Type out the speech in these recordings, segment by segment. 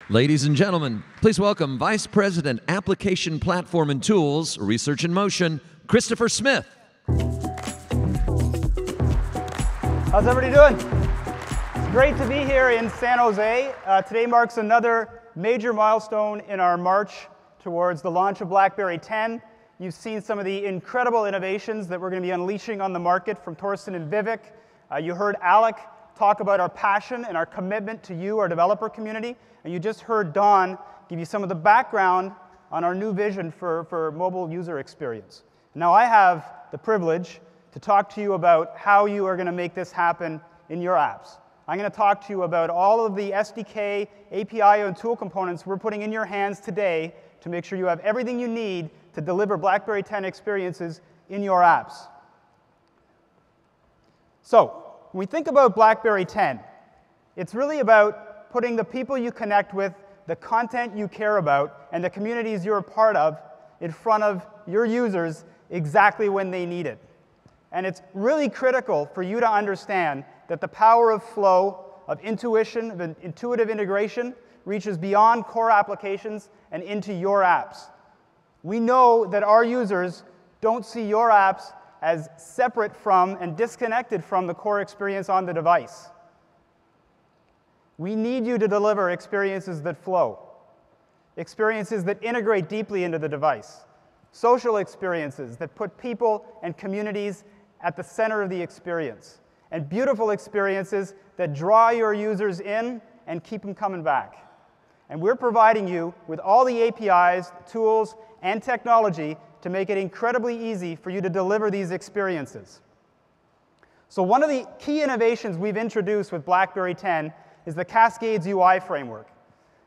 Ladies and gentlemen, please welcome Vice President, Application Platform and Tools, Research in Motion, Christopher Smith. How's everybody doing? It's great to be here in San Jose. Today marks another major milestone in our march towards the launch of BlackBerry 10. You've seen some of the incredible innovations that we're going to be unleashing on the market from Torsten and Vivek. You heard Alec talk about our passion and our commitment to you, our developer community. And you just heard Don give you some of the background on our new vision for mobile user experience. Now I have the privilege to talk to you about how you are going to make this happen in your apps. I'm going to talk to you about all of the SDK, API, and tool components we're putting in your hands today to make sure you have everything you need to deliver BlackBerry 10 experiences in your apps. So, when we think about BlackBerry 10, it's really about putting the people you connect with, the content you care about, and the communities you're a part of in front of your users exactly when they need it. And it's really critical for you to understand that the power of flow, of intuition, of intuitive integration reaches beyond core applications and into your apps. We know that our users don't see your apps as separate from and disconnected from the core experience on the device. We need you to deliver experiences that flow, experiences that integrate deeply into the device, social experiences that put people and communities at the center of the experience, and beautiful experiences that draw your users in and keep them coming back. And we're providing you with all the APIs, tools, and technology to make it incredibly easy for you to deliver these experiences. So one of the key innovations we've introduced with BlackBerry 10 is the Cascades UI framework.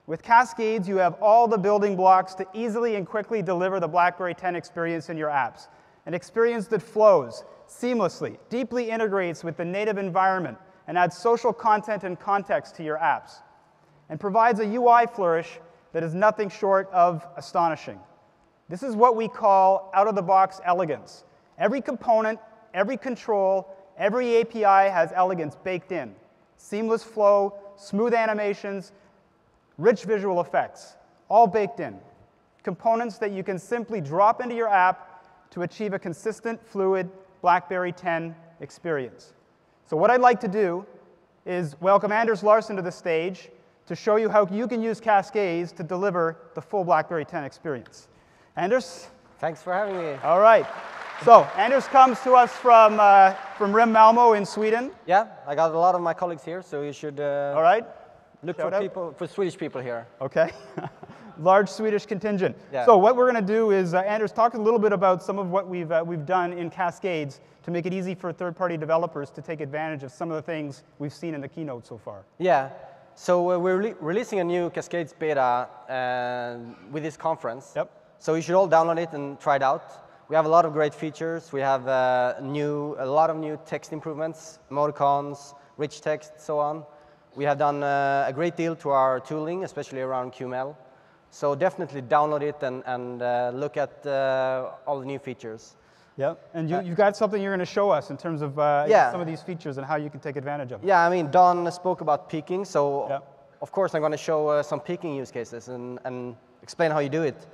With Cascades, you have all the building blocks to easily and quickly deliver the BlackBerry 10 experience in your apps. An experience that flows seamlessly, deeply integrates with the native environment, and adds social content and context to your apps, and provides a UI flourish that is nothing short of astonishing. This is what we call out-of-the-box elegance. Every component, every control, every API has elegance baked in. Seamless flow, smooth animations, rich visual effects, all baked in. Components that you can simply drop into your app to achieve a consistent, fluid BlackBerry 10 experience. So what I'd like to do is welcome Anders Larsen to the stage to show you how you can use Cascades to deliver the full BlackBerry 10 experience. Anders? Thanks for having me. All right. So Anders comes to us from RIM Malmo in Sweden. Yeah, I got a lot of my colleagues here, so you should all right. Look for Swedish people here. OK. Large Swedish contingent. Yeah. So what we're going to do is, Anders, talk a little bit about some of what we've done in Cascades to make it easy for third-party developers to take advantage of some of the things we've seen in the keynote so far. Yeah. So we're releasing a new Cascades beta with this conference. Yep. So you should all download it and try it out. We have a lot of great features. We have a lot of new text improvements, emoticons, rich text, so on. We have done a great deal to our tooling, especially around QML. So definitely download it and look at all the new features. Yeah, and you've got something you're going to show us in terms of some of these features and how you can take advantage of them. Yeah, I mean, Don spoke about peaking, so of course I'm going to show some peaking use cases and explain how you do it.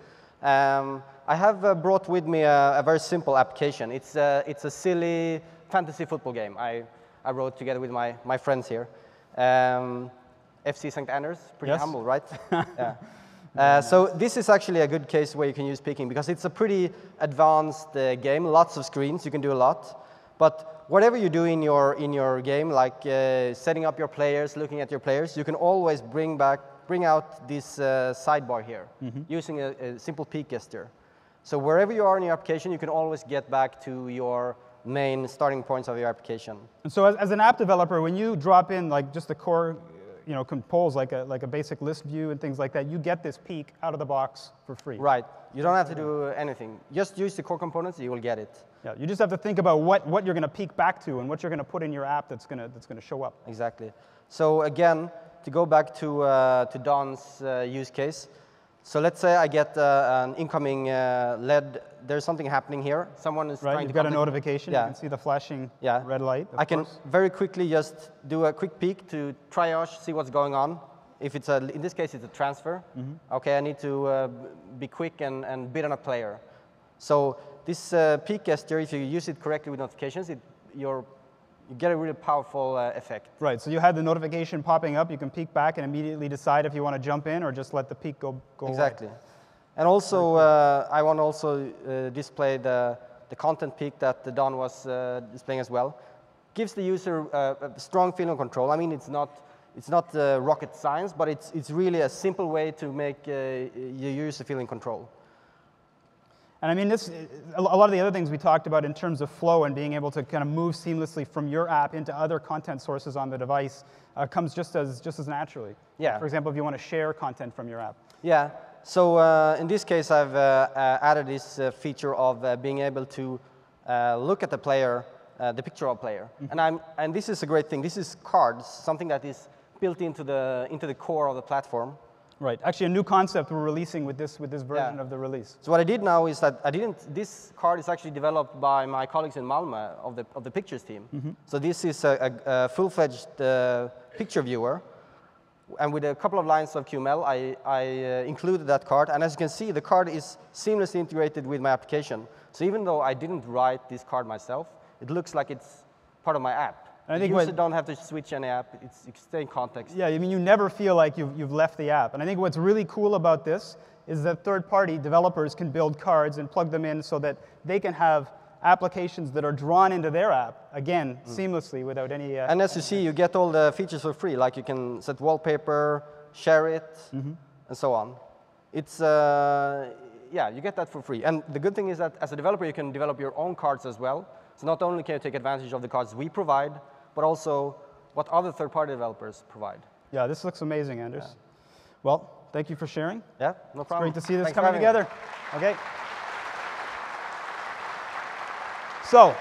I have brought with me a very simple application. It's a silly fantasy football game I wrote together with my friends here. FC St. Anders, pretty humble, right? Yeah. So this is actually a good case where you can use peaking because it's a pretty advanced game, lots of screens, you can do a lot. But whatever you do in your game, like setting up your players, looking at your players, you can always bring out this sidebar here using a simple peek gesture. So wherever you are in your application, you can always get back to your main starting points of your application. And so as an app developer, when you drop in like just the core compose like a basic list view and things like that, you get this peek out of the box for free. Right. You don't have to do anything. Just use the core components, you will get it. Yeah. You just have to think about what you're going to peek back to and what you're going to put in your app that's going to show up. Exactly. So again, to go back to Don's use case. So let's say I get an incoming LED. There's something happening here. Someone is trying to. You've got a notification. Yeah. You can see the flashing red light. I can very quickly just do a quick peek to triage, see what's going on. If it's in this case, it's a transfer. Okay, I need to be quick and bid on a player. So this peek gesture, if you use it correctly with notifications, you get a really powerful effect. Right, so you had the notification popping up, you can peek back and immediately decide if you want to jump in or just let the peek go Exactly. away. And also, I want to also display the content peek that Don was displaying as well. Gives the user a strong feeling of control. I mean, it's not rocket science, but it's really a simple way to make your user feel in control. And I mean, a lot of the other things we talked about in terms of flow and being able to kind of move seamlessly from your app into other content sources on the device comes just as naturally. Yeah. For example, if you want to share content from your app. Yeah. So in this case, I've added this feature of being able to look at the player, the picture of player. And this is a great thing. This is cards, something that is built into the core of the platform. Right. Actually, a new concept we're releasing with this version of the release. So what I did now is that this card is actually developed by my colleagues in Malmö of the pictures team. So this is a full-fledged picture viewer. And with a couple of lines of QML, I included that card. And as you can see, the card is seamlessly integrated with my application. So even though I didn't write this card myself, it looks like it's part of my app. And I think you don't have to switch any app. You stay in context. Yeah, I mean, you never feel like you've left the app. And I think what's really cool about this is that third-party developers can build cards and plug them in so that they can have applications that are drawn into their app, again, seamlessly without any... and as you see, you get all the features for free. Like you can set wallpaper, share it, and so on. It's, yeah, you get that for free. And the good thing is that as a developer, you can develop your own cards as well. So not only can you take advantage of the cards we provide, but also what other third-party developers provide. Yeah, this looks amazing, Anders. Yeah. Well, thank you for sharing. Yeah, no problem. It's great to see this coming together. Okay. So,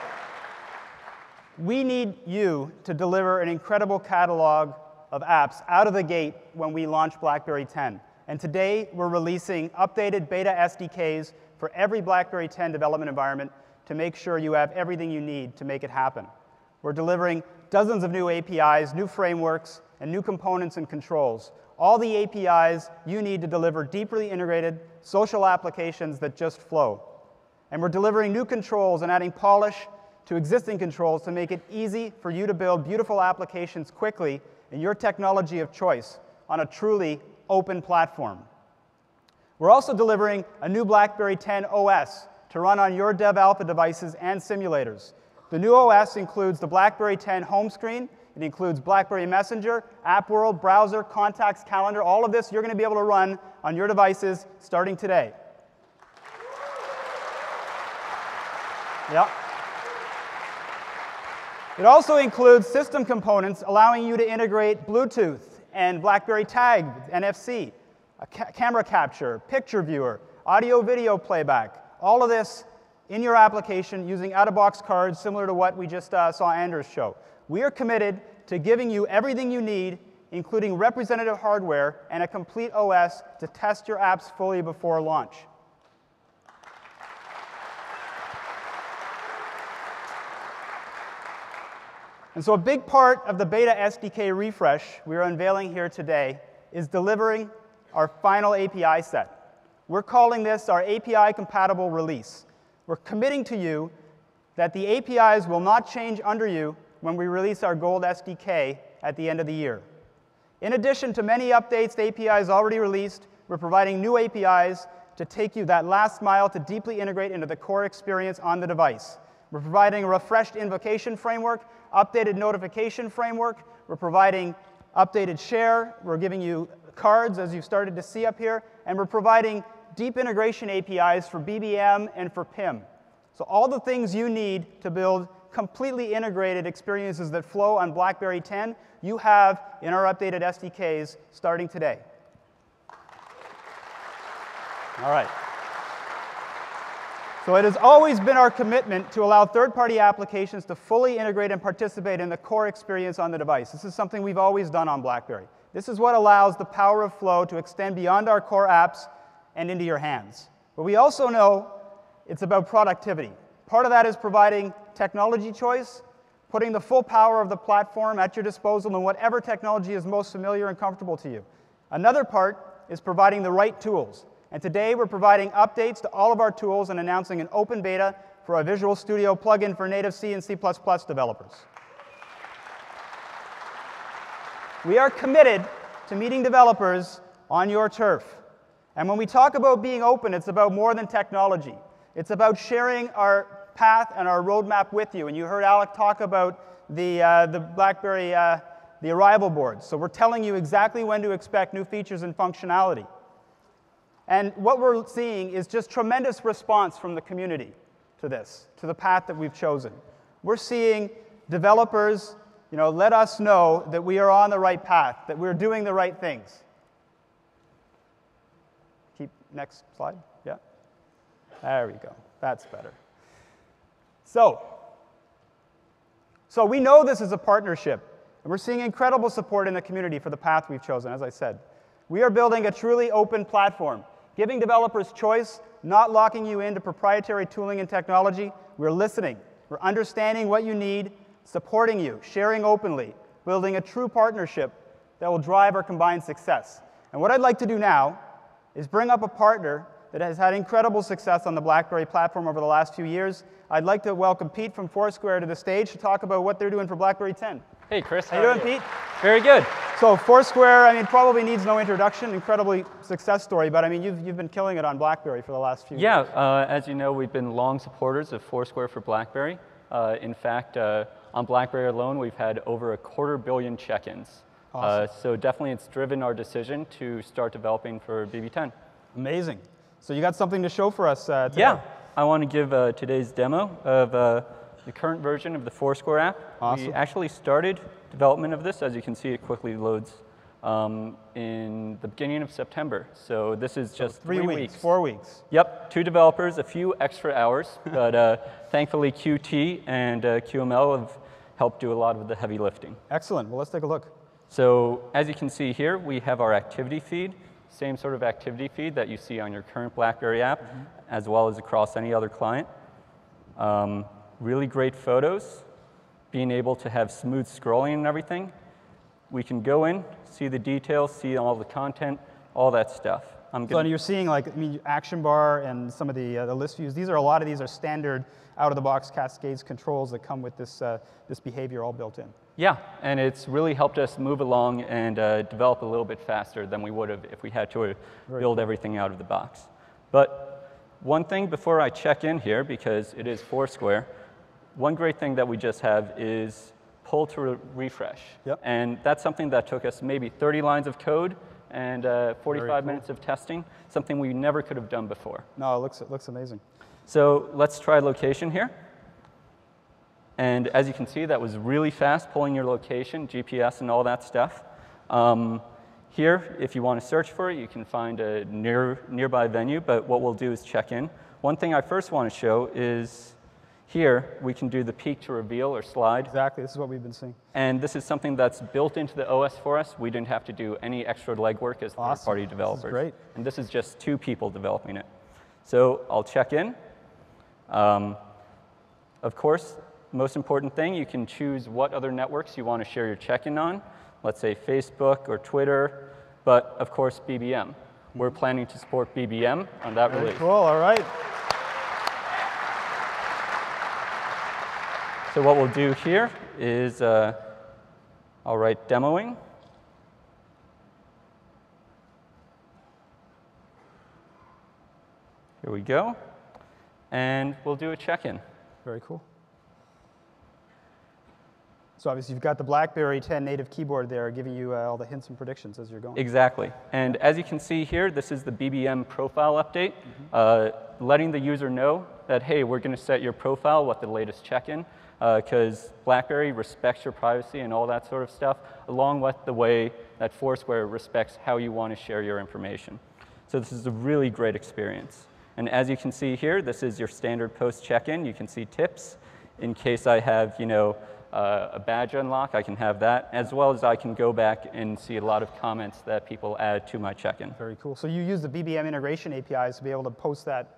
we need you to deliver an incredible catalog of apps out of the gate when we launch BlackBerry 10. And today, we're releasing updated beta SDKs for every BlackBerry 10 development environment to make sure you have everything you need to make it happen. We're delivering dozens of new APIs, new frameworks, and new components and controls. All the APIs you need to deliver deeply integrated social applications that just flow. And we're delivering new controls and adding polish to existing controls to make it easy for you to build beautiful applications quickly in your technology of choice on a truly open platform. We're also delivering a new BlackBerry 10 OS to run on your Dev Alpha devices and simulators. The new OS includes the BlackBerry 10 home screen. It includes BlackBerry Messenger, App World, Browser, Contacts, Calendar. All of this you're going to be able to run on your devices starting today. Yeah. It also includes system components allowing you to integrate Bluetooth and BlackBerry Tag, NFC, a camera capture, picture viewer, audio-video playback. All of this in your application using out-of-box cards similar to what we just saw Anders show. We are committed to giving you everything you need, including representative hardware and a complete OS to test your apps fully before launch. And so a big part of the beta SDK refresh we are unveiling here today is delivering our final API set. We're calling this our API-compatible release. We're committing to you that the APIs will not change under you when we release our Gold SDK at the end of the year. In addition to many updates the APIs already released, we're providing new APIs to take you that last mile to deeply integrate into the core experience on the device. We're providing a refreshed invocation framework, updated notification framework. We're providing updated share. We're giving you cards, as you've started to see up here. And we're providing deep integration APIs for BBM and for PIM. So all the things you need to build completely integrated experiences that flow on BlackBerry 10, you have in our updated SDKs starting today. All right. So it has always been our commitment to allow third-party applications to fully integrate and participate in the core experience on the device. This is something we've always done on BlackBerry. This is what allows the power of Flow to extend beyond our core apps and into your hands. But we also know it's about productivity. Part of that is providing technology choice, putting the full power of the platform at your disposal in whatever technology is most familiar and comfortable to you. Another part is providing the right tools. And today we're providing updates to all of our tools and announcing an open beta for our Visual Studio plugin for native C and C++ developers. We are committed to meeting developers on your turf. And when we talk about being open, it's about more than technology. It's about sharing our path and our roadmap with you. And you heard Alec talk about the BlackBerry, the arrival boards. So we're telling you exactly when to expect new features and functionality. And what we're seeing is just tremendous response from the community to this, to the path that we've chosen. We're seeing developers, let us know that we are on the right path, that we're doing the right things. Keep next slide. Yeah. There we go. That's better. So we know this is a partnership, and we're seeing incredible support in the community for the path we've chosen, as I said. We are building a truly open platform, giving developers choice, not locking you into proprietary tooling and technology. We're listening. We're understanding what you need, supporting you, sharing openly, building a true partnership that will drive our combined success. And what I'd like to do now is bring up a partner that has had incredible success on the BlackBerry platform over the last few years. I'd like to welcome Pete from Foursquare to the stage to talk about what they're doing for BlackBerry 10. Hey, Chris. How you doing, Pete? Very good. So Foursquare, probably needs no introduction. Incredibly success story, but you've been killing it on BlackBerry for the last few years. Yeah, as you know, we've been long supporters of Foursquare for BlackBerry. In fact, on BlackBerry alone, we've had over 250 million check-ins. Awesome. So definitely it's driven our decision to start developing for BB10. Amazing. So you got something to show for us today? Yeah, I want to give today's demo of the current version of the Foursquare app. Awesome. We actually started development of this. As you can see, it quickly loads in the beginning of September. So this is just 3 3 weeks. weeks. 4 weeks. Yep, 2 developers, a few extra hours, but thankfully QT and QML have helped do a lot of the heavy lifting. Excellent. Well, let's take a look. So as you can see here, we have our activity feed, same sort of activity feed that you see on your current BlackBerry app, as well as across any other client. Really great photos, being able to have smooth scrolling and everything. We can go in, see the details, see all the content, all that stuff. So you're seeing action bar and some of the list views. A lot of these are standard out-of-the-box Cascades controls that come with this behavior all built in. Yeah, and it's really helped us move along and develop a little bit faster than we would have if we had to build everything out of the box. But one thing before I check in here, because it is Foursquare, one great thing that we just have is pull to refresh. Yep. And that's something that took us maybe 30 lines of code and 45 minutes of testing, something we never could have done before. No, it looks amazing. So let's try location here. And as you can see, that was really fast, pulling your location, GPS, and all that stuff. Here, if you want to search for it, you can find a nearby venue, but what we'll do is check in. One thing I first want to show is here, we can do the peek to reveal or slide. Exactly, this is what we've been seeing. And this is something that's built into the OS for us. We didn't have to do any extra legwork as third-party developers. This is great. And this is just 2 people developing it. So I'll check in. Of course, most important thing, you can choose what other networks you want to share your check-in on. Let's say Facebook or Twitter, but of course BBM. We're planning to support BBM on that release. Cool, all right. So what we'll do here is I'll write demoing. Here we go. And we'll do a check-in. Very cool. So obviously you've got the BlackBerry 10 native keyboard there giving you all the hints and predictions as you're going. Exactly. And as you can see here, this is the BBM profile update, letting the user know that, hey, we're going to set your profile with the latest check-in, because BlackBerry respects your privacy and all that sort of stuff, along with the way that Foursquare respects how you want to share your information. So this is a really great experience. And as you can see here, this is your standard post check-in. You can see tips. In case I have, a badge unlock, I can have that, as well as I can go back and see a lot of comments that people add to my check-in. Very cool. So you use the BBM integration APIs to be able to post that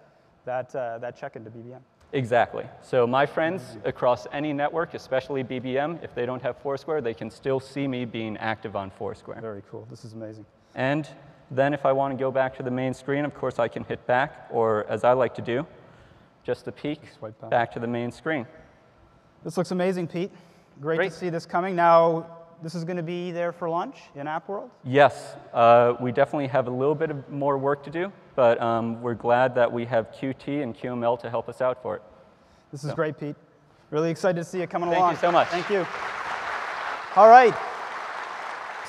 check-in to BBM. Exactly. So my friends across any network, especially BBM, if they don't have Foursquare, they can still see me being active on Foursquare. Very cool. This is amazing. And then if I want to go back to the main screen, of course, I can hit back, or as I like to do, just a peek back to the main screen. This looks amazing, Pete. Great to see this coming. Now, this is going to be there for lunch in App World? Yes. We definitely have a little bit of more work to do, but we're glad that we have Qt and QML to help us out for it. This is great, Pete. Really excited to see it coming along. Thank you so much. Thank you. All right.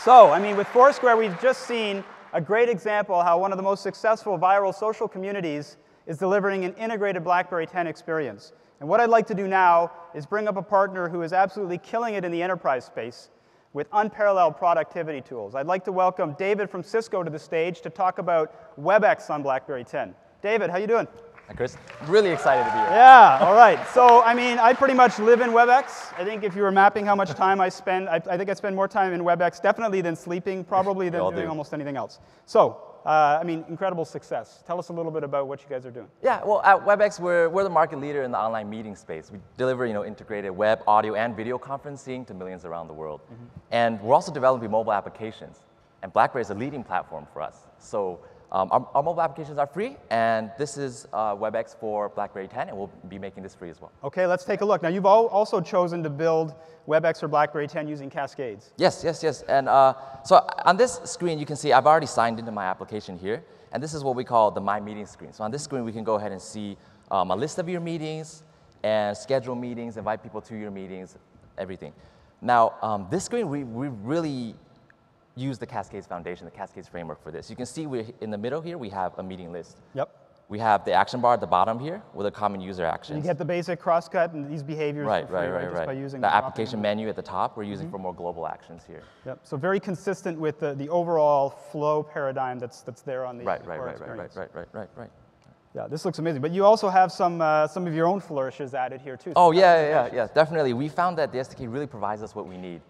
So, I mean, with Foursquare, we've just seen a great example how one of the most successful viral social communities is delivering an integrated BlackBerry 10 experience. And what I'd like to do now is bring up a partner who is absolutely killing it in the enterprise space with unparalleled productivity tools. I'd like to welcome David from Cisco to the stage to talk about WebEx on BlackBerry 10. David, how you doing? Hi, Chris. Really excited to be here. Yeah, all right. So, I mean, I pretty much live in WebEx. I think if you were mapping how much time I spend, I think I spend more time in WebEx definitely than sleeping, probably than doing almost anything else. So, I mean, incredible success. Tell us a little bit about what you guys are doing. Yeah, well, at WebEx, we're the market leader in the online meeting space. We deliver, integrated web, audio, and video conferencing to millions around the world. And we're also developing mobile applications. And BlackBerry is a leading platform for us. So our mobile applications are free, and this is WebEx for BlackBerry 10, and we'll be making this free as well. Okay, let's take a look. Now, you've also chosen to build WebEx for BlackBerry 10 using Cascades. Yes. And so on this screen, you can see I've already signed into my application here, and this is what we call the My Meeting screen. So on this screen, we can go ahead and see a list of your meetings and schedule meetings, invite people to your meetings, everything. Now, this screen, we really use the Cascades Foundation, the Cascades framework for this. You can see in the middle here, we have a meeting list. Yep. We have the action bar at the bottom here with the common user actions. You get the basic crosscut and these behaviors right, just by using the application menu at the top, we're using for more global actions here. Yep. So very consistent with the overall flow paradigm that's there on the Right. Yeah, this looks amazing. But you also have some of your own flourishes added here too. Oh, yeah, definitely. We found that the SDK really provides us what we need.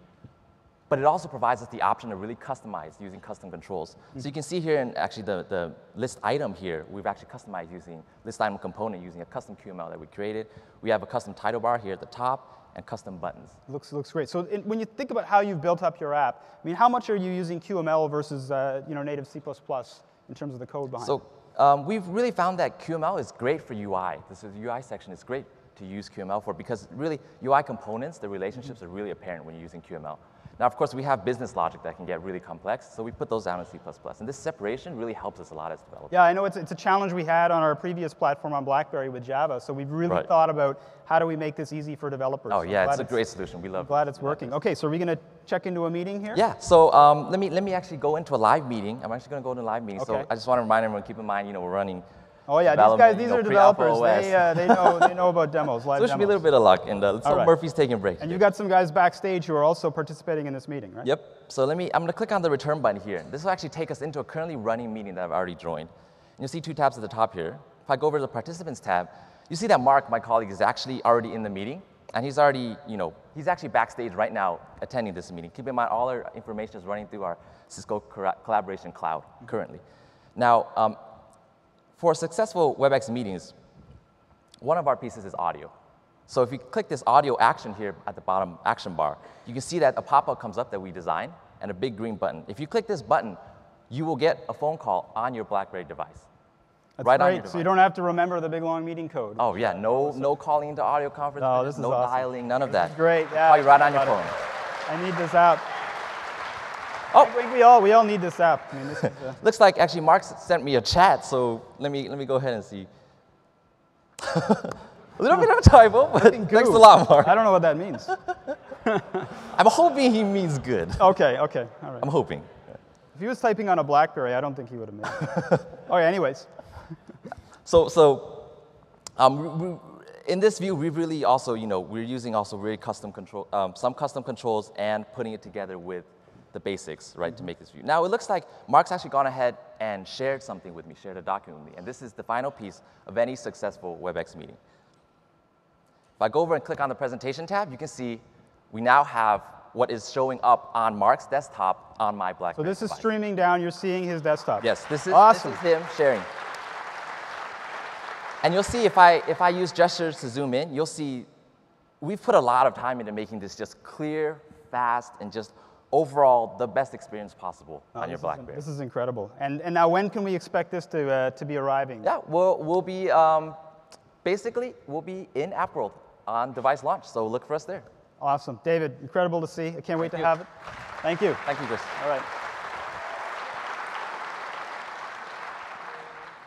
But it also provides us the option to really customize using custom controls. So you can see here in actually the list item here, we've actually customized using list item component using a custom QML that we created. We have a custom title bar here at the top and custom buttons. Looks great. So when you think about how you've built up your app, I mean, how much are you using QML versus native C++ in terms of the code behind it? So we've really found that QML is great for UI. This is the UI section is great to use QML for because really UI components, the relationships are really apparent when you're using QML. Now, of course, we have business logic that can get really complex, so we put those down in C++. And this separation really helps us a lot as developers. Yeah, I know it's a challenge we had on our previous platform on BlackBerry with Java, so we've really thought about how do we make this easy for developers. Oh, yeah, it's a great solution. We love it. I'm glad it's working. Okay, so are we going to check into a meeting here? Yeah, so let me actually go into a live meeting. I'm actually going to go into a live meeting. Okay. So I just want to remind everyone, keep in mind, we're running. Oh yeah, these are developers. They know about demos, live so there should be a little bit of luck, and so Murphy's taking a break. And you've got some guys backstage who are also participating in this meeting, right? Yep. So I'm going to click on the return button here. This will actually take us into a currently running meeting that I've already joined. And you'll see two tabs at the top here. If I go over to the participants tab, you see that Mark, my colleague, is actually already in the meeting, and he's already, he's actually backstage right now attending this meeting. Keep in mind, all our information is running through our Cisco Collaboration Cloud currently. Now. For successful WebEx meetings, one of our pieces is audio. So if you click this audio action here at the bottom action bar, you can see that a pop-up comes up that we designed and a big green button. If you click this button, you will get a phone call on your BlackBerry device. That's right on your device. So you don't have to remember the big long meeting code. Oh yeah, no calling into audio conference, no, this is no awesome. dialing, none of that. Great, yeah. Call you right on your phone. I need this app. Oh, we all need this app. I mean, this is, looks like actually Mark sent me a chat, so let me go ahead and see. A little bit of a typo, but thanks a lot, Mark. I don't know what that means. I'm hoping he means good. Okay, all right. I'm hoping. If he was typing on a BlackBerry, I don't think he would have made it. Okay, anyways. In this view, we really also, we're using also very custom control, some custom controls and putting it together with the basics, right, to make this view. Now, it looks like Mark's actually gone ahead and shared something with me, shared a document with me, and this is the final piece of any successful WebEx meeting. If I go over and click on the presentation tab, you can see we now have what is showing up on Mark's desktop on my BlackBerry So this is device. streaming down, you're seeing his desktop. Yes, this is, awesome. This is him sharing. And you'll see if I use gestures to zoom in, you'll see we've put a lot of time into making this just clear, fast, and just overall the best experience possible on your BlackBerry. This is incredible. And now when can we expect this to be arriving? Yeah, we'll be, basically, we'll be in App World on device launch, so look for us there. Awesome. David, incredible to see. I can't wait to have it. Thank you. Thank you, Chris. All right.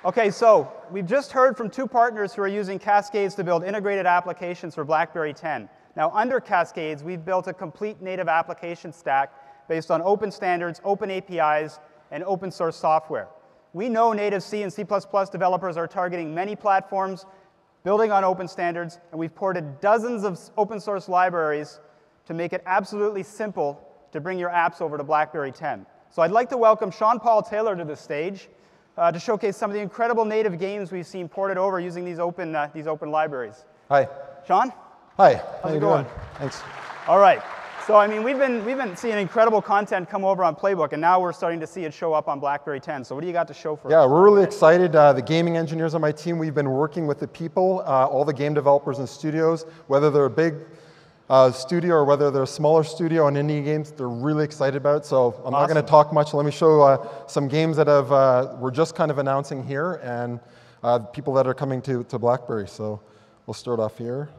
Okay, so we've just heard from 2 partners who are using Cascades to build integrated applications for BlackBerry 10. Now, under Cascades, we've built a complete native application stack based on open standards, open APIs, and open source software. We know native C and C++ developers are targeting many platforms, building on open standards, and we've ported dozens of open source libraries to make it absolutely simple to bring your apps over to BlackBerry 10. So I'd like to welcome Sean Paul Taylor to the stage to showcase some of the incredible native games we've seen ported over using these open libraries. Hi. Sean? Hi. How's it going? Thanks. All right. So I mean, we've been seeing incredible content come over on Playbook, and now we're starting to see it show up on BlackBerry 10. So what do you got to show for us? Yeah, we're really excited. The gaming engineers on my team, we've been working with the people, all the game developers and studios, whether they're a big studio or whether they're a smaller studio on indie games, they're really excited about it. So I'm not going to talk much. Let me show some games that we're just kind of announcing here, and people that are coming to BlackBerry. So we'll start off here.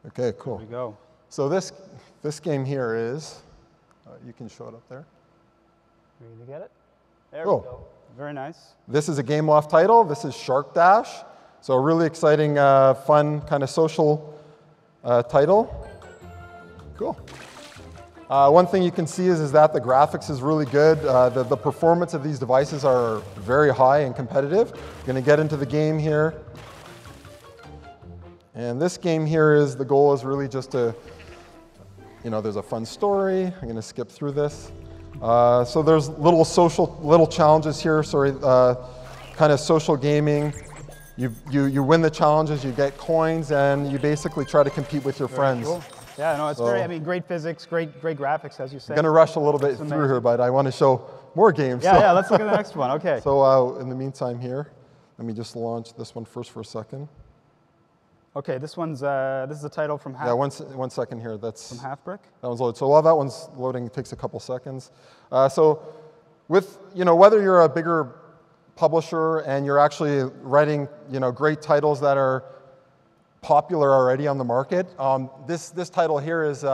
Okay, cool. There we go. So this game here is, you can show it up there. Ready to get it? There Cool. we go. Very nice. This is a Game Loft title. This is Shark Dash. So a really exciting, fun, kind of social title. Cool. One thing you can see is that the graphics is really good. The performance of these devices are very high and competitive. We're going to get into the game here. And this game here the goal is really just to, there's a fun story. I'm going to skip through this. So there's little challenges here, kind of social gaming. You win the challenges, you get coins, and you basically try to compete with your friends. Cool. Yeah, no, it's great physics, great graphics, as you say. I'm going to rush a little bit through here, but I want to show more games. Yeah, let's look at the next one, okay. So in the meantime here, let me just launch this one first for a second. Okay, this is the title from Half. Yeah, one second here. That's from Halfbrick. That one's loaded. So while that one's loading, it takes a couple seconds. So with whether you're a bigger publisher and you're actually writing great titles that are popular already on the market, this title here is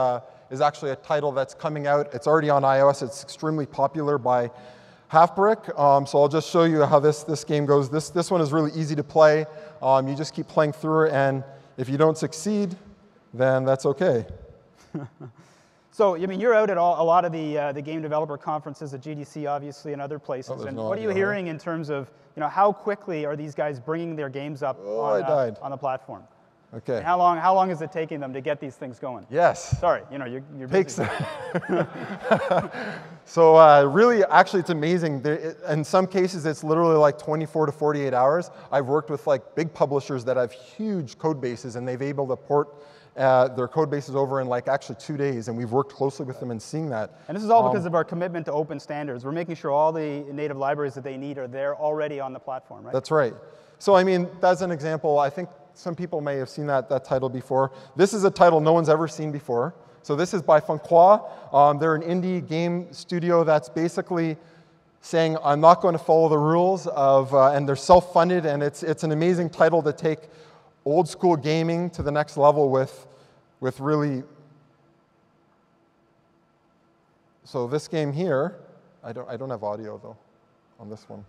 actually a title that's coming out. It's already on iOS. It's extremely popular by Halfbrick. So I'll just show you how this game goes. This one is really easy to play. You just keep playing through it, and if you don't succeed, then that's okay. So, I mean, you're out at a lot of the game developer conferences at GDC, obviously, and other places. And what are you hearing in terms of, how quickly are these guys bringing their games up on the platform? Okay. And how long is it taking them to get these things going? Yes. Sorry, you're busy. So really, actually, it's amazing. In some cases, it's literally like 24 to 48 hours. I've worked with big publishers that have huge code bases, and they've able to port their code bases over in actually 2 days, and we've worked closely with them and seeing that. And this is all because of our commitment to open standards. We're making sure all the native libraries that they need are there already on the platform, right? That's right. So I mean, that's an example. I think some people may have seen that title before. This is a title no one's ever seen before. So this is by Foursquare. They're an indie game studio that's basically saying, I'm not going to follow the rules of, and they're self-funded, and it's an amazing title to take old school gaming to the next level with really. So this game here, I don't have audio though on this one.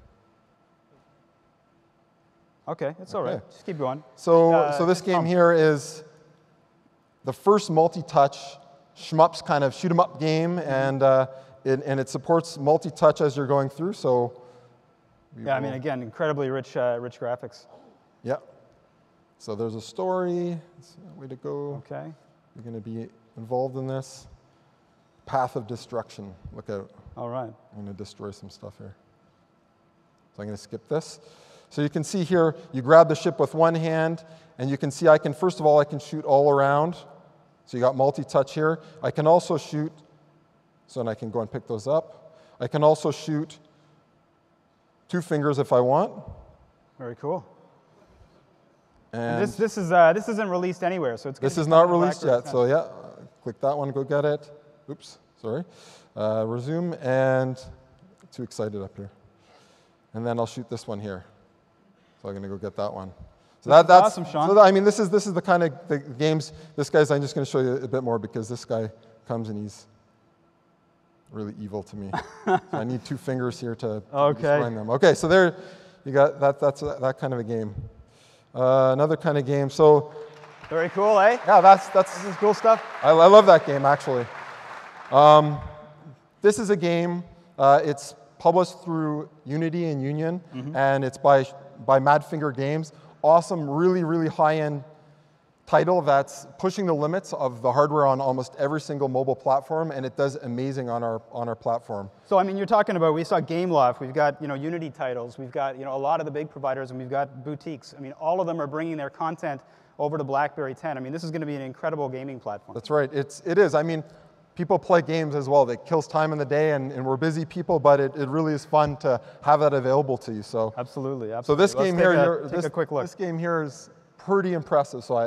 Okay, it's all right. Just keep going. So this game here is the first multi-touch shmups kind of shoot 'em up game, and it supports multi-touch as you're going through. So I mean, again, incredibly rich graphics. Yeah. So there's a story. That's a way to go. Okay. You're going to be involved in this. Path of destruction. Look out. All right. I'm going to destroy some stuff here. So I'm going to skip this. So you can see here, you grab the ship with one hand, and you can see first of all, I can shoot all around. So you got multi-touch here. I can also shoot, so then I can go and pick those up. I can also shoot 2 fingers if I want. Very cool. And this isn't released anywhere, so it's. This is not released yet, so yeah, click that one, go get it. Oops, sorry. Resume, and too excited up here. And then I'll shoot this one here. So I'm going to go get that one. So that's awesome, Sean. So I mean, this is the kind of the games. This guy's. I'm just going to show you a bit more because this guy comes and he's really evil to me. So I need 2 fingers here to destroy them. Okay, so there you got that. That's that kind of a game. Another kind of game. So very cool, eh? Yeah, this is cool stuff. I love that game actually. This is a game. It's published through Unity and Union, and it's by Madfinger Games. Awesome, really, really high-end title that's pushing the limits of the hardware on almost every single mobile platform, and it does amazing on our platform. So I mean, you're talking about, we saw Gameloft, we've got Unity titles, we've got a lot of the big providers, and we've got boutiques. I mean, all of them are bringing their content over to BlackBerry 10. I mean, this is going to be an incredible gaming platform. That's right. It is. I mean, people play games as well. That kills time in the day, and we're busy people, but it really is fun to have that available to you. So absolutely. So this game here, take a quick look. This game here is pretty impressive. So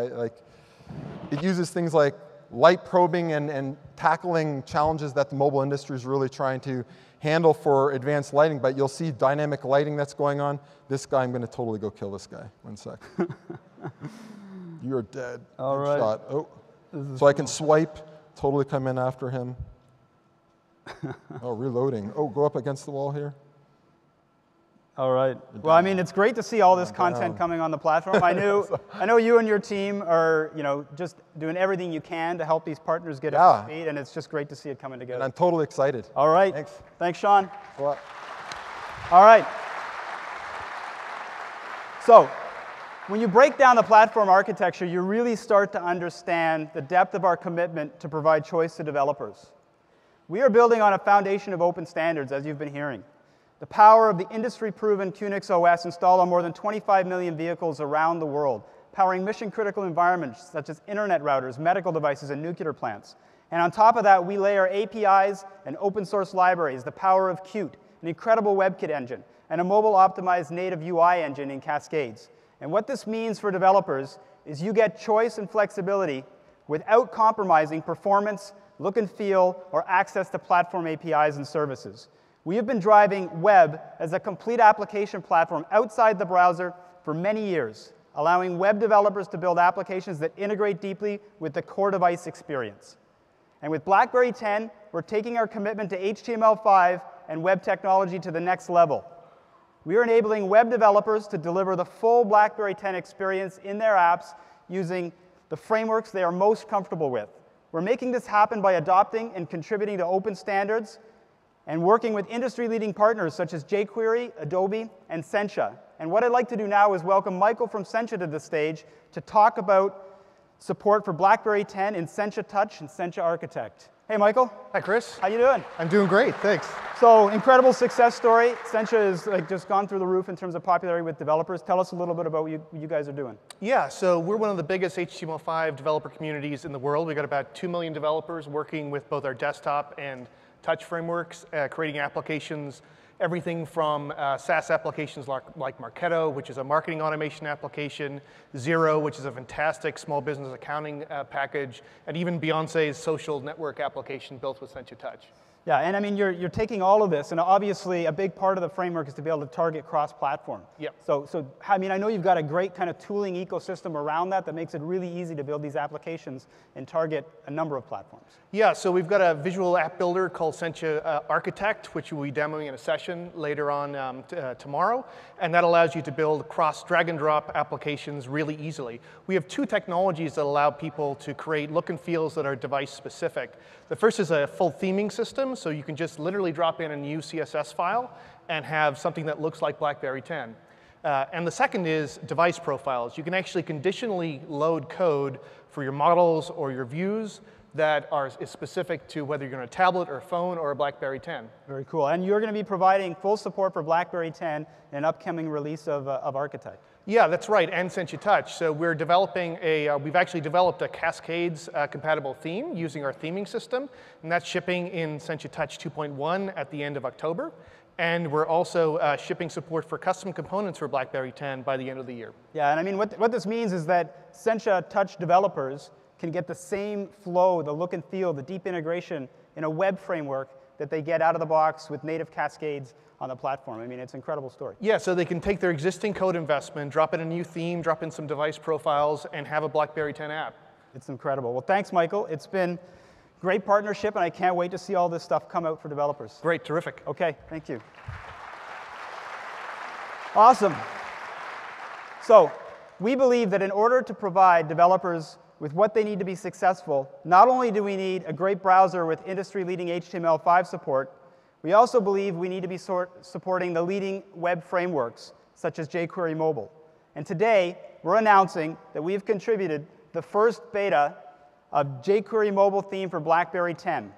it uses things like light probing and tackling challenges that the mobile industry is really trying to handle for advanced lighting. But you'll see dynamic lighting that's going on. This guy, I'm going to totally go kill this guy. 1 sec. You're dead. All right. Shot. Oh, so I can swipe. Totally come in after him. Oh, reloading. Oh, go up against the wall here. All right. Well, I mean, it's great to see all this content coming on the platform. I know you and your team are, just doing everything you can to help these partners get up to speed, and it's just great to see it coming together. And I'm totally excited. All right. Thanks. Thanks, Sean. Well, all right. So, when you break down the platform architecture, you really start to understand the depth of our commitment to provide choice to developers. We are building on a foundation of open standards, as you've been hearing. The power of the industry-proven QNX OS installed on more than 25 million vehicles around the world, powering mission-critical environments such as internet routers, medical devices, and nuclear plants. And on top of that, we layer APIs and open-source libraries, the power of Qt, an incredible WebKit engine, and a mobile-optimized native UI engine in Cascades. And what this means for developers is you get choice and flexibility without compromising performance, look and feel, or access to platform APIs and services. We have been driving web as a complete application platform outside the browser for many years, allowing web developers to build applications that integrate deeply with the core device experience. And with BlackBerry 10, we're taking our commitment to HTML5 and web technology to the next level. We are enabling web developers to deliver the full BlackBerry 10 experience in their apps using the frameworks they are most comfortable with. We're making this happen by adopting and contributing to open standards and working with industry-leading partners such as jQuery, Adobe, and Sencha. And what I'd like to do now is welcome Michael from Sencha to the stage to talk about support for BlackBerry 10 in Sencha Touch and Sencha Architect. Hey, Michael. Hi, Chris. How you doing? I'm doing great, thanks. So, incredible success story. Sencha has just gone through the roof in terms of popularity with developers. Tell us a little bit about what you guys are doing. Yeah, so we're one of the biggest HTML5 developer communities in the world. We've got about 2 million developers working with both our desktop and touch frameworks, creating applications, everything from SaaS applications like Marketo, which is a marketing automation application, Xero, which is a fantastic small business accounting package, and even Beyonce's social network application built with Sencha Touch. Yeah, and I mean, you're taking all of this, and obviously a big part of the framework is to be able to target cross-platform. Yep. So I mean, I know you've got a great kind of tooling ecosystem around that makes it really easy to build these applications and target a number of platforms. Yeah, so we've got a visual app builder called Sencha Architect, which we'll be demoing in a session later on tomorrow, and that allows you to build cross drag-and-drop applications really easily. We have 2 technologies that allow people to create look and feels that are device-specific. The first is a full theming system, so you can just literally drop in a new CSS file and have something that looks like BlackBerry 10. And the second is device profiles. You can actually conditionally load code for your models or your views that is specific to whether you're on a tablet or a phone or a BlackBerry 10. Very cool. And you're going to be providing full support for BlackBerry 10 in an upcoming release of Architect. Yeah, that's right, and Sencha Touch. So we're developing we've actually developed a Cascades compatible theme using our theming system, and that's shipping in Sencha Touch 2.1 at the end of October. And we're also shipping support for custom components for BlackBerry 10 by the end of the year. Yeah, and I mean, what this means is that Sencha Touch developers can get the same flow, the look and feel, the deep integration in a web framework that they get out of the box with native Cascades on the platform. I mean, it's an incredible story. Yeah, so they can take their existing code investment, drop in a new theme, drop in some device profiles, and have a BlackBerry 10 app. It's incredible. Well, thanks, Michael. It's been great partnership, and I can't wait to see all this stuff come out for developers. Great, terrific. OK, thank you. Awesome. So we believe that in order to provide developers with what they need to be successful, not only do we need a great browser with industry-leading HTML5 support, we also believe we need to be supporting the leading web frameworks, such as jQuery Mobile. And today, we're announcing that we've contributed the first beta of jQuery Mobile theme for BlackBerry 10.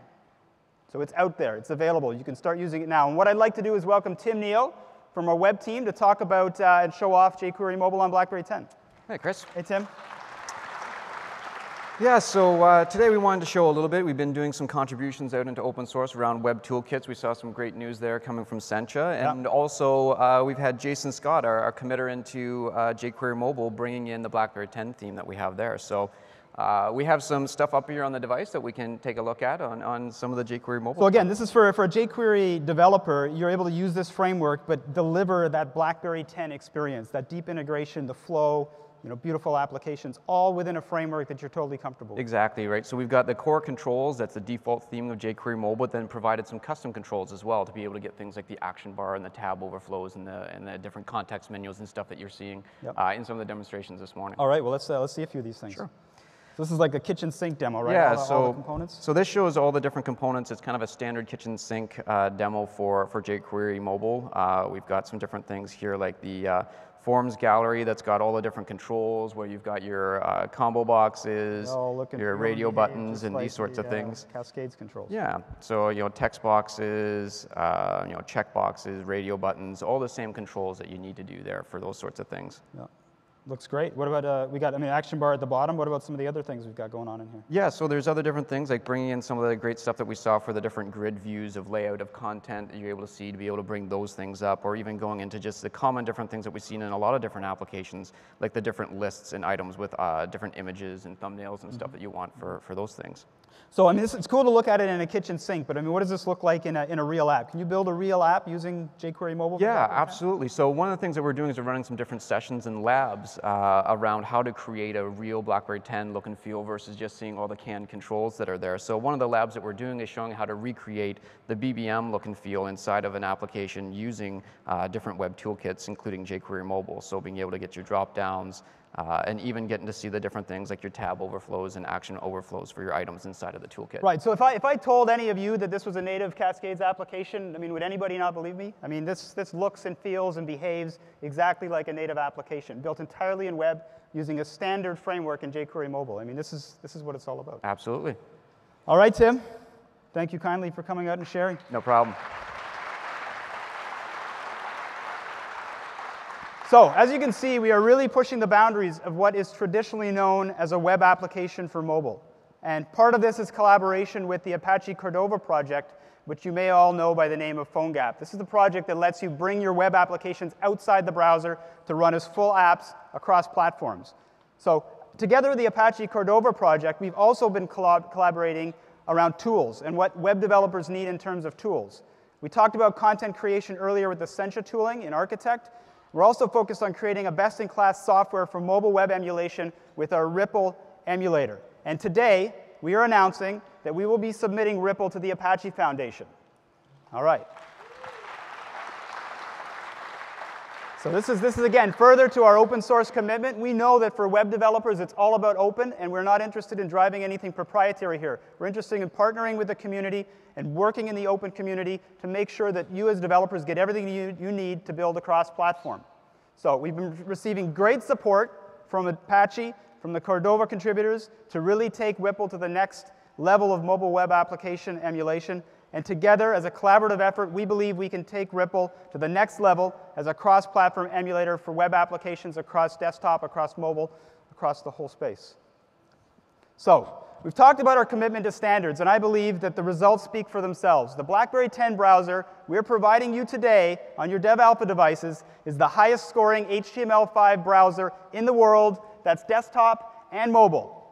So it's out there. It's available. You can start using it now. And what I'd like to do is welcome Tim Neal from our web team to talk about and show off jQuery Mobile on BlackBerry 10. Hey, Chris. Hey, Tim. Yeah, so today we wanted to show a little bit. We've been doing some contributions out into open source around web toolkits. We saw some great news there coming from Sencha. And also, we've had Jason Scott, our committer into jQuery Mobile, bringing in the BlackBerry 10 theme that we have there. So we have some stuff up here on the device that we can take a look at on some of the jQuery Mobile. So again, this is for a jQuery developer. You're able to use this framework, but deliver that BlackBerry 10 experience, that deep integration, the flow, beautiful applications, all within a framework that you're totally comfortable with. Exactly, right. So we've got the core controls, that's the default theme of jQuery Mobile, but then provided some custom controls as well to be able to get things like the action bar and the tab overflows and the different context menus and stuff that you're seeing in some of the demonstrations this morning. All right, well, let's see a few of these things. Sure. So this is like a kitchen sink demo, right? Yeah, all the components? So this shows all the different components. It's kind of a standard kitchen sink demo for jQuery Mobile. We've got some different things here like the forms gallery that's got all the different controls where you've got your combo boxes, your radio buttons, and these sorts of things. Cascades controls. Yeah, so text boxes, check boxes, radio buttons, all the same controls that you need to do there for those sorts of things. Yeah. Looks great. What about, we got, action bar at the bottom. What about some of the other things we've got going on in here? Yeah, so there's other different things, like bringing in some of the great stuff that we saw for the different grid views of layout of content that you're able to see to be able to bring those things up, or even going into just the common different things that we've seen in a lot of different applications, like the different lists and items with different images and thumbnails and stuff that you want for those things. So it's cool to look at it in a kitchen sink, but what does this look like in a real app? Can you build a real app using jQuery Mobile? Yeah, absolutely. So one of the things that we're doing is we're running some different sessions and labs around how to create a real BlackBerry 10 look and feel versus just seeing all the canned controls that are there. So one of the labs that we're doing is showing how to recreate the BBM look and feel inside of an application using different web toolkits, including jQuery Mobile. So being able to get your drop-downs, and even getting to see the different things like your tab overflows and action overflows for your items inside of the toolkit. Right, so if I told any of you that this was a native Cascades application, would anybody not believe me? This looks and feels and behaves exactly like a native application, built entirely in web using a standard framework in jQuery Mobile. This is what it's all about. Absolutely. All right, Tim, thank you kindly for coming out and sharing. No problem. So, as you can see, we are really pushing the boundaries of what is traditionally known as a web application for mobile. And part of this is collaboration with the Apache Cordova project, which you may all know by the name of PhoneGap. This is the project that lets you bring your web applications outside the browser to run as full apps across platforms. So, together with the Apache Cordova project, we've also been collaborating around tools and what web developers need in terms of tools. We talked about content creation earlier with the Sencha tooling in Architect. We're also focused on creating a best-in-class software for mobile web emulation with our Ripple emulator. And today, we are announcing that we will be submitting Ripple to the Apache Foundation. All right. So this is again, further to our open source commitment. We know that for web developers, it's all about open, and we're not interested in driving anything proprietary here. We're interested in partnering with the community and working in the open community to make sure that you as developers get everything you need to build across platform. So we've been receiving great support from Apache, from the Cordova contributors, to really take Ripple to the next level of mobile web application emulation. And together, as a collaborative effort, we believe we can take Ripple to the next level as a cross-platform emulator for web applications across desktop, across mobile, across the whole space. So we've talked about our commitment to standards, and I believe that the results speak for themselves. The BlackBerry 10 browser we're providing you today on your Dev Alpha devices is the highest scoring HTML5 browser in the world that's desktop and mobile.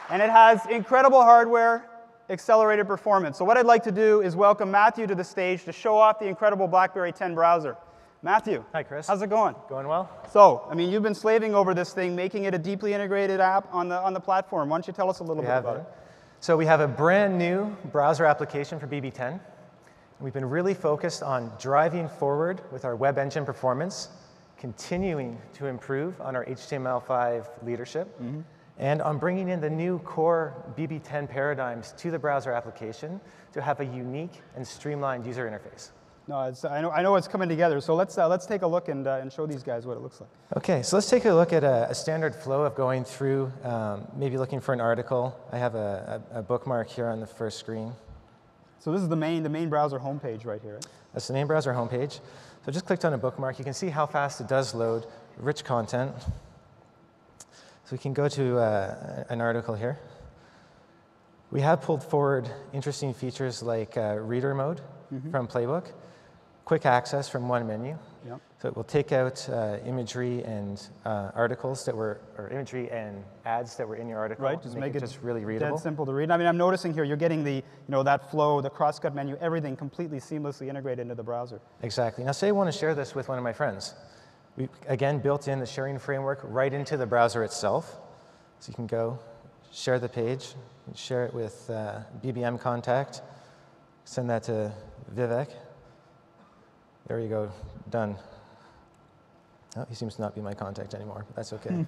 And it has incredible hardware, accelerated performance. So what I'd like to do is welcome Matthew to the stage to show off the incredible BlackBerry 10 browser. Matthew. Hi, Chris. How's it going? Going well. So, I mean, you've been slaving over this thing, making it a deeply integrated app on the platform. Why don't you tell us a little bit about it? So we have a brand new browser application for BB10. We've been really focused on driving forward with our web engine performance, continuing to improve on our HTML5 leadership, and on bringing in the new core BB10 paradigms to the browser application to have a unique and streamlined user interface. No, I know it's coming together. So let's take a look and show these guys what it looks like. OK, so let's take a look at a standard flow of going through, maybe looking for an article. I have a bookmark here on the first screen. So this is the main browser homepage right here. Right? That's the main browser homepage. So I just clicked on a bookmark. You can see how fast it does load rich content. So we can go to an article here. We have pulled forward interesting features like reader mode from Playbook, quick access from one menu. Yep. So it will take out imagery and articles that were, or imagery and ads that were in your article. Right, just make it just really readable. Dead simple to read. I mean, I'm noticing here you're getting the, that flow, the crosscut menu, everything completely seamlessly integrated into the browser. Exactly. Now, say I want to share this with one of my friends. We, again, built in the sharing framework right into the browser itself. So you can go share the page, share it with BBM contact, send that to Vivek. There you go, done. Oh, he seems to not be my contact anymore, but that's OK.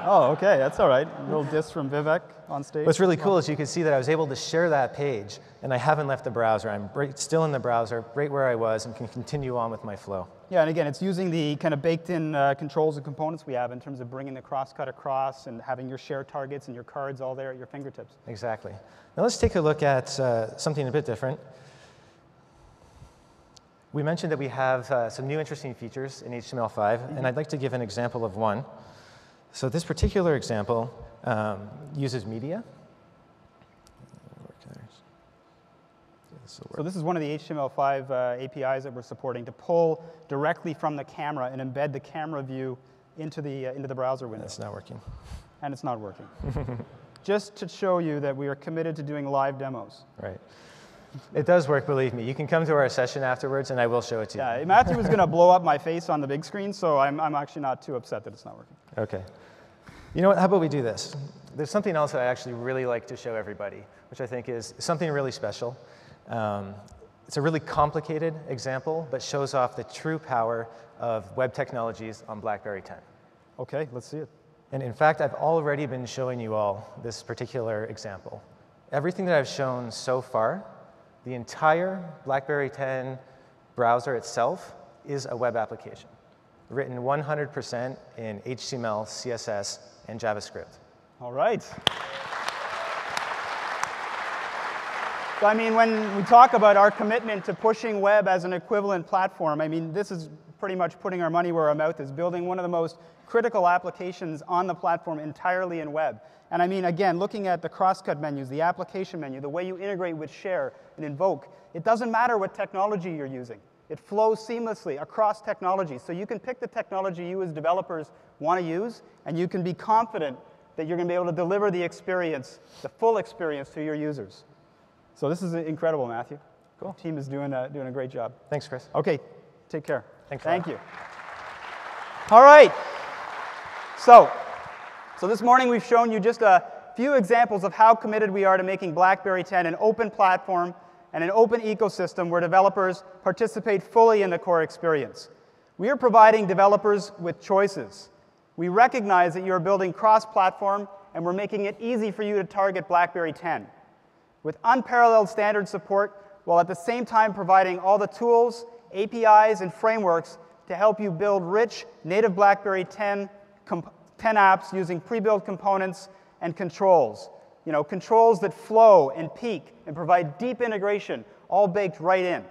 Oh, OK, that's all right. A little diss from Vivek on stage. What's really cool is you can see that I was able to share that page, and I haven't left the browser. I'm still in the browser, right where I was, and can continue on with my flow. Yeah, and again, it's using the kind of baked-in controls and components we have in terms of bringing the crosscut across and having your share targets and your cards all there at your fingertips. Exactly. Now let's take a look at something a bit different. We mentioned that we have some new interesting features in HTML5, and I'd like to give an example of one. So this particular example uses media. So this is one of the HTML5 APIs that we're supporting to pull directly from the camera and embed the camera view into the browser window. That's not working. And it's not working. Just to show you that we are committed to doing live demos. Right. It does work, believe me. You can come to our session afterwards, and I will show it to you. Yeah, Matthew was going to blow up my face on the big screen, so I'm actually not too upset that it's not working. OK. You know what? How about we do this? There's something else that I actually really like to show everybody, which I think is something really special. It's a really complicated example, but shows off the true power of web technologies on BlackBerry 10. OK, let's see it. And in fact, I've already been showing you all this particular example. Everything that I've shown so far, the entire BlackBerry 10 browser itself is a web application, written 100% in HTML, CSS, and JavaScript. All right. So, I mean, when we talk about our commitment to pushing web as an equivalent platform, I mean, this is pretty much putting our money where our mouth is, building one of the most critical applications on the platform entirely in web. And I mean, again, looking at the crosscut menus, the application menu, the way you integrate with Share and Invoke, it doesn't matter what technology you're using. It flows seamlessly across technology. So you can pick the technology you as developers want to use, and you can be confident that you're going to be able to deliver the experience, the full experience to your users. So this is incredible, Matthew. Cool. The team is doing a great job. Thanks, Chris. OK, take care. Thanks. Thank you. All right. So this morning we've shown you just a few examples of how committed we are to making BlackBerry 10 an open platform and an open ecosystem where developers participate fully in the core experience. We are providing developers with choices. We recognize that you're building cross-platform, and we're making it easy for you to target BlackBerry 10 with unparalleled standard support, while at the same time providing all the tools, APIs, and frameworks to help you build rich native BlackBerry 10 apps using pre-built components and controls. Controls that flow and peak and provide deep integration, all baked right in.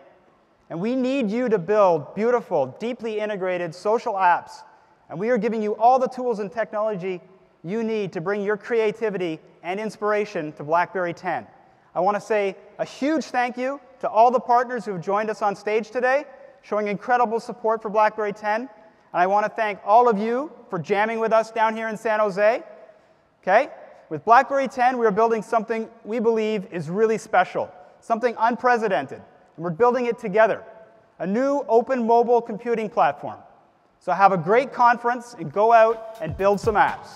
And we need you to build beautiful, deeply integrated social apps. And we are giving you all the tools and technology you need to bring your creativity and inspiration to BlackBerry 10. I want to say a huge thank you to all the partners who have joined us on stage today, showing incredible support for BlackBerry 10. And I want to thank all of you for jamming with us down here in San Jose. Okay? With BlackBerry 10, we are building something we believe is really special, something unprecedented. And we're building it together, a new open mobile computing platform. So have a great conference and go out and build some apps.